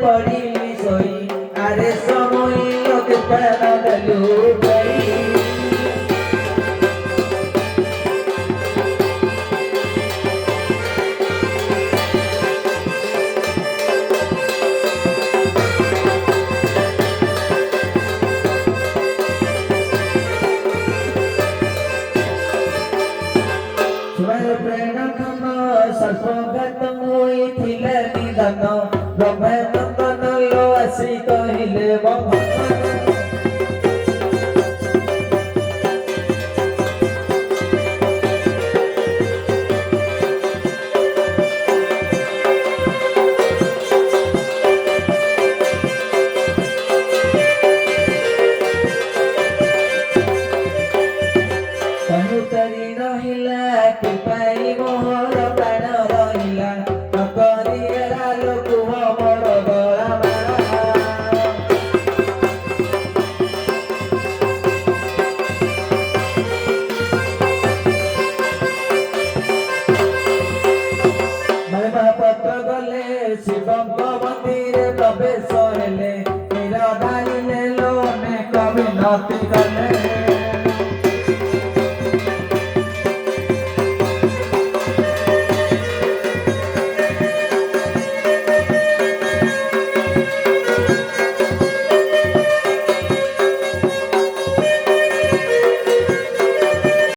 पड़ी सोई अरे समोई लोग पड़लू गई सर्पघात होइथिले निधन ब्रह्मे नंदन लो आसी कहिले तनुतरी रहिला कि पाई मोहर प्राण रहिला नकरिएला लोक मोर गला मारा पत्र गले शिवंक